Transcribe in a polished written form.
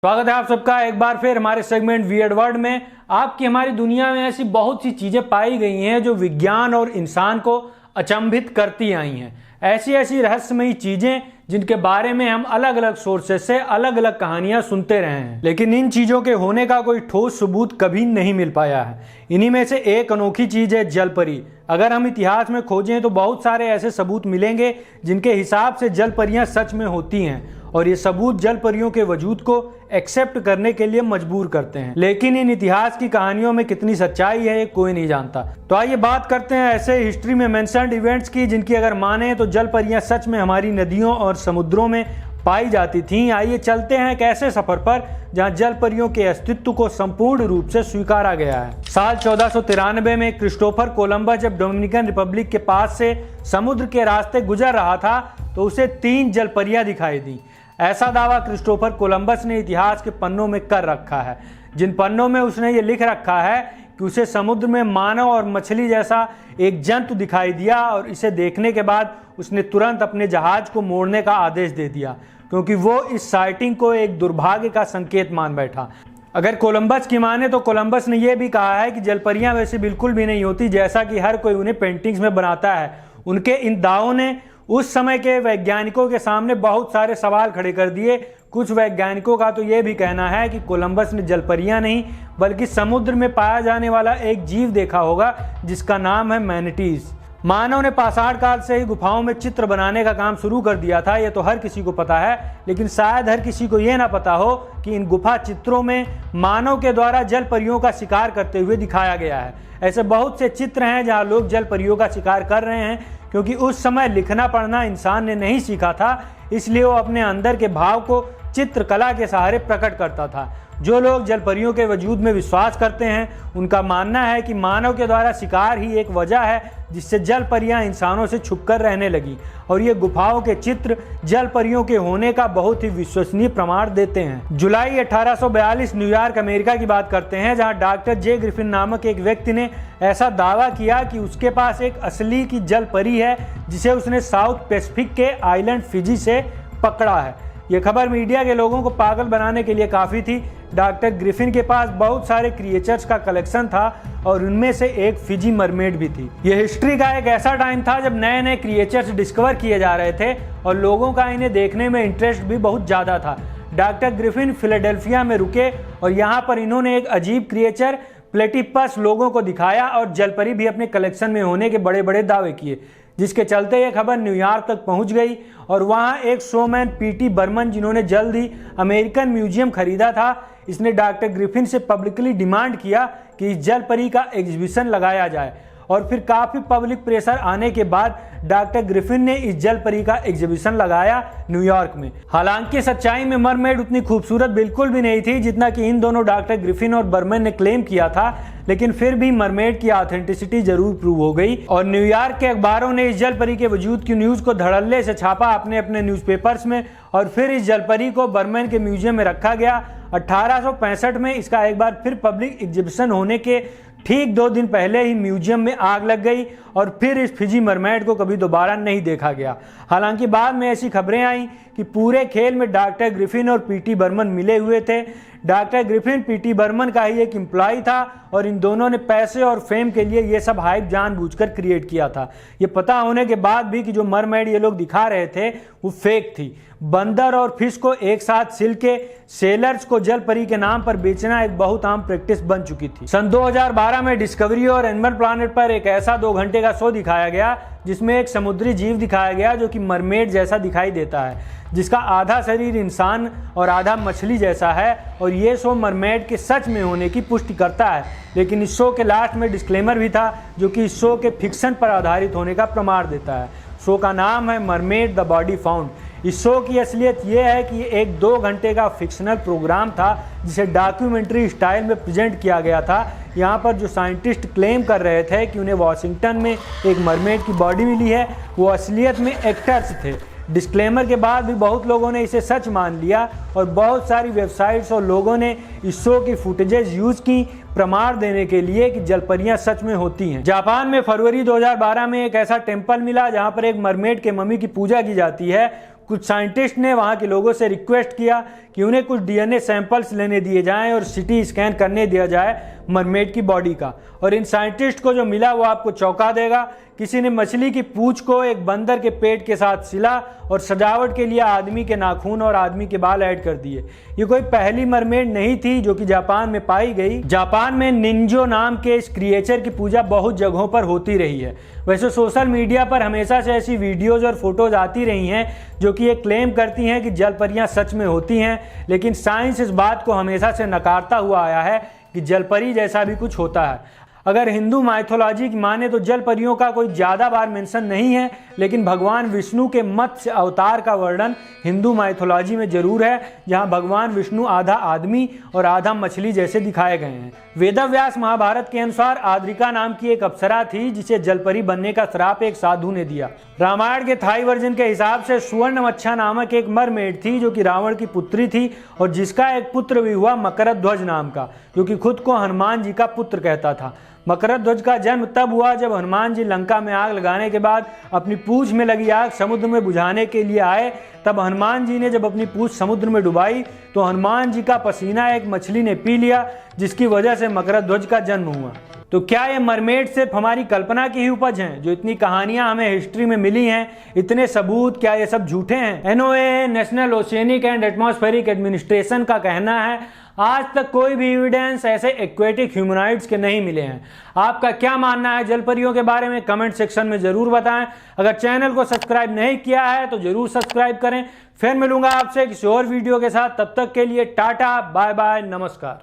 स्वागत है आप सबका एक बार फिर हमारे सेगमेंट वियर्ड वर्ल्ड में। आपकी हमारी दुनिया में ऐसी बहुत सी चीजें पाई गई हैं जो विज्ञान और इंसान को अचंभित करती आई हैं। ऐसी ऐसी रहस्यमयी चीजें जिनके बारे में हम अलग अलग सोर्सेज से अलग अलग कहानियां सुनते रहे हैं, लेकिन इन चीजों के होने का कोई ठोस सबूत कभी नहीं मिल पाया है। इन्हीं में से एक अनोखी चीज है जलपरी। अगर हम इतिहास में खोजें तो बहुत सारे ऐसे सबूत मिलेंगे जिनके हिसाब से जलपरियां सच में होती हैं, और ये सबूत जलपरियों के वजूद को एक्सेप्ट करने के लिए मजबूर करते हैं। लेकिन इन इतिहास की कहानियों में कितनी सच्चाई है ये कोई नहीं जानता। तो आइए बात करते हैं ऐसे हिस्ट्री में मेंशन्ड इवेंट्स की जिनकी अगर माने तो जलपरियां सच में हमारी नदियों और समुद्रों में पाई जाती थीं। आइए चलते हैं एक ऐसे सफर पर जहां जलपरियों के अस्तित्व को संपूर्ण रूप से स्वीकारा गया है। साल 1493 में क्रिस्टोफर कोलंबस जब डोमिनिकन रिपब्लिक के पास से समुद्र के रास्ते गुजर रहा था तो उसे 3 जलपरियां दिखाई दी। ऐसा दावा क्रिस्टोफर कोलंबस ने इतिहास के पन्नों में कर रखा है, जिन पन्नों में उसने ये लिख रखा है कि उसे समुद्र में मानव और मछली जैसा एक जंतु दिखाई दिया, और इसे देखने के बाद उसने तुरंत अपने जहाज को मोड़ने का आदेश दे दिया, क्योंकि वो इस साइटिंग को एक दुर्भाग्य का संकेत मान बैठा। अगर कोलंबस की माने तो कोलंबस ने यह भी कहा है कि जलपरियां वैसे बिल्कुल भी नहीं होती जैसा कि हर कोई उन्हें पेंटिंग्स में बनाता है। उनके इन दावों ने उस समय के वैज्ञानिकों के सामने बहुत सारे सवाल खड़े कर दिए। कुछ वैज्ञानिकों का तो यह भी कहना है कि कोलंबस ने जलपरियां नहीं बल्कि समुद्र में पाया जाने वाला एक जीव देखा होगा जिसका नाम है मैनिटीज। मानव ने पाषाण काल से ही गुफाओं में चित्र बनाने का काम शुरू कर दिया था, ये तो हर किसी को पता है, लेकिन शायद हर किसी को यह ना पता हो कि इन गुफा चित्रों में मानव के द्वारा जलपरियों का शिकार करते हुए दिखाया गया है। ऐसे बहुत से चित्र हैं जहां लोग जलपरियों का शिकार कर रहे हैं, क्योंकि उस समय लिखना पढ़ना इंसान ने नहीं सीखा था, इसलिए वो अपने अंदर के भाव को चित्रकला के सहारे प्रकट करता था। जो लोग जलपरियों के वजूद में विश्वास करते हैं उनका मानना है कि मानव के द्वारा शिकार ही एक वजह है जिससे जलपरियां इंसानों से छुपकर रहने लगी, और ये गुफाओं के चित्र जलपरियों के होने का बहुत ही विश्वसनीय प्रमाण देते हैं। जुलाई 1842 न्यूयॉर्क अमेरिका की बात करते हैं, जहां डॉक्टर जे ग्रिफिन नामक एक व्यक्ति ने ऐसा दावा किया कि उसके पास एक असली की जलपरी है जिसे उसने साउथ पैसिफिक के आइलैंड फिजी से पकड़ा है। यह खबर मीडिया के लोगों को पागल बनाने के लिए काफ़ी थी। डॉक्टर ग्रिफिन के पास बहुत सारे क्रिएचर्स का कलेक्शन था और उनमें से एक फिजी मरमेड भी थी। यह हिस्ट्री का एक ऐसा टाइम था जब नए नए क्रिएचर्स डिस्कवर किए जा रहे थे और लोगों का इन्हें देखने में इंटरेस्ट भी बहुत ज़्यादा था। डॉक्टर ग्रिफिन फिलाडेल्फिया में रुके और यहाँ पर इन्होंने एक अजीब क्रिएचर प्लेटिपस लोगों को दिखाया और जलपरी भी अपने कलेक्शन में होने के बड़े बड़े दावे किए, जिसके चलते यह खबर न्यूयॉर्क तक पहुंच गई। और वहां एक शोमैन पीटी बर्मन, जिन्होंने जल्द ही अमेरिकन म्यूजियम खरीदा था, इसने डॉक्टर ग्रिफिन से पब्लिकली डिमांड किया कि इस जलपरी का एग्जीबिशन लगाया जाए। और फिर काफ़ी पब्लिक प्रेशर आने के बाद डॉक्टर ग्रिफिन ने इस जलपरी का एग्जीबिशन लगाया न्यूयॉर्क में। हालांकि सच्चाई में मरमेड उतनी खूबसूरत बिल्कुल भी नहीं थी जितना कि इन दोनों डॉक्टर ग्रिफिन और बर्मन ने क्लेम किया था, लेकिन फिर भी मरमेड की ऑथेंटिसिटी जरूर प्रूव हो गई। और न्यूयॉर्क के अखबारों ने इस जलपरी के वजूद की न्यूज़ को धड़ल्ले से छापा अपने अपने न्यूज़पेपर्स में, और फिर इस जलपरी को बर्मन के म्यूजियम में रखा गया। 1865 में इसका एक बार फिर पब्लिक एग्जीबिशन होने के ठीक 2 दिन पहले ही म्यूजियम में आग लग गई और फिर इस फिजी मरमेड को कभी दोबारा नहीं देखा गया। हालांकि बाद में ऐसी खबरें आईं कि पूरे खेल में डॉक्टर ग्रिफिन और पीटी बर्मन मिले हुए थे। डॉक्टर ग्रिफिन पीटी बर्मन का ही एक एम्प्लॉय था और इन दोनों ने पैसे और फेम के लिए ये सब हाइप जानबूझकर क्रिएट किया था। ये पता होने के बाद भी कि जो मरमेड ये लोग दिखा रहे थे वो फेक थी। बंदर और फिश को एक साथ सिल के सेलर्स को जलपरी के नाम पर बेचना एक बहुत आम प्रैक्टिस बन चुकी थी। सन 2012 में डिस्कवरी और एनिमल प्लैनेट पर एक ऐसा 2 घंटे का शो दिखाया गया जिसमें एक समुद्री जीव दिखाया गया जो कि मरमेड जैसा दिखाई देता है, जिसका आधा शरीर इंसान और आधा मछली जैसा है, और ये शो मरमेड के सच में होने की पुष्टि करता है। लेकिन इस शो के लास्ट में डिस्क्लेमर भी था जो कि इस शो के फिक्शन पर आधारित होने का प्रमाण देता है। शो का नाम है मरमेड द बॉडी फाउंड। इस शो की असलियत यह है कि ये एक 2 घंटे का फिक्शनल प्रोग्राम था जिसे डॉक्यूमेंट्री स्टाइल में प्रेजेंट किया गया था। यहाँ पर जो साइंटिस्ट क्लेम कर रहे थे कि उन्हें वॉशिंगटन में एक मरमेड की बॉडी मिली है, वो असलियत में एक्टर्स थे। डिस्क्लेमर के बाद भी बहुत लोगों ने इसे सच मान लिया और बहुत सारी वेबसाइट्स और लोगों ने इस शो की फुटेजेस यूज की प्रमाण देने के लिए कि जलपरियां सच में होती हैं। जापान में फरवरी 2012 में एक ऐसा टेम्पल मिला जहां पर एक मरमेड के मम्मी की पूजा की जाती है। कुछ साइंटिस्ट ने वहाँ के लोगों से रिक्वेस्ट किया कि उन्हें कुछ DNA सैंपल्स लेने दिए जाएं और CT स्कैन करने दिया जाए मरमेड की बॉडी का। और इन साइंटिस्ट को जो मिला वो आपको चौंका देगा। किसी ने मछली की पूंछ को एक बंदर के पेट के साथ सिला और सजावट के लिए आदमी के नाखून और आदमी के बाल ऐड कर दिए। ये कोई पहली मरमेड नहीं थी जो कि जापान में पाई गई। जापान में निंजो नाम के इस क्रिएचर की पूजा बहुत जगहों पर होती रही है। वैसे सोशल मीडिया पर हमेशा से ऐसी वीडियोज और फोटोज आती रही हैं जो कि ये क्लेम करती हैं कि जलपरियां सच में होती हैं, लेकिन साइंस इस बात को हमेशा से नकारता हुआ आया है कि जलपरी जैसा भी कुछ होता है। अगर हिंदू माइथोलॉजी की माने तो जल परियों का कोई ज़्यादा बार मेंशन नहीं है, लेकिन भगवान विष्णु के मत्स्य अवतार का वर्णन हिंदू माइथोलॉजी में जरूर है, जहां भगवान विष्णु आधा आदमी और आधा मछली जैसे दिखाए गए हैं। वेदव्यास महाभारत के अनुसार आद्रिका नाम की एक अप्सरा थी जिसे जलपरी बनने का श्राप एक साधु ने दिया। रामायण के थाई वर्जन के हिसाब से सुवर्णमच्छा नामक एक मरमेड थी जो कि रावण की पुत्री थी और जिसका एक पुत्र भी हुआ मकरध्वज नाम का, जो कि खुद को हनुमान जी का पुत्र कहता था। मकरध्वज का जन्म तब हुआ जब हनुमान जी लंका में आग लगाने के बाद अपनी पूंछ में लगी आग समुद्र में बुझाने के लिए आए। तब हनुमान जी ने जब अपनी पूंछ समुद्र में डुबाई तो हनुमान जी का पसीना एक मछली ने पी लिया, जिसकी वजह से मकरध्वज का जन्म हुआ। तो क्या ये मरमेड सिर्फ हमारी कल्पना की ही उपज हैं? जो इतनी कहानियां हमें हिस्ट्री में मिली हैं, इतने सबूत, क्या ये सब झूठे हैं? NOAA national oceanic and atmospheric administration का कहना है आज तक कोई भी एविडेंस ऐसे एक्वेटिक ह्यूमनॉइड्स के नहीं मिले हैं। आपका क्या मानना है जलपरियों के बारे में? कमेंट सेक्शन में जरूर बताएं। अगर चैनल को सब्सक्राइब नहीं किया है तो जरूर सब्सक्राइब करें। फिर मिलूंगा आपसे किसी और वीडियो के साथ, तब तक के लिए टाटा बाय बाय नमस्कार।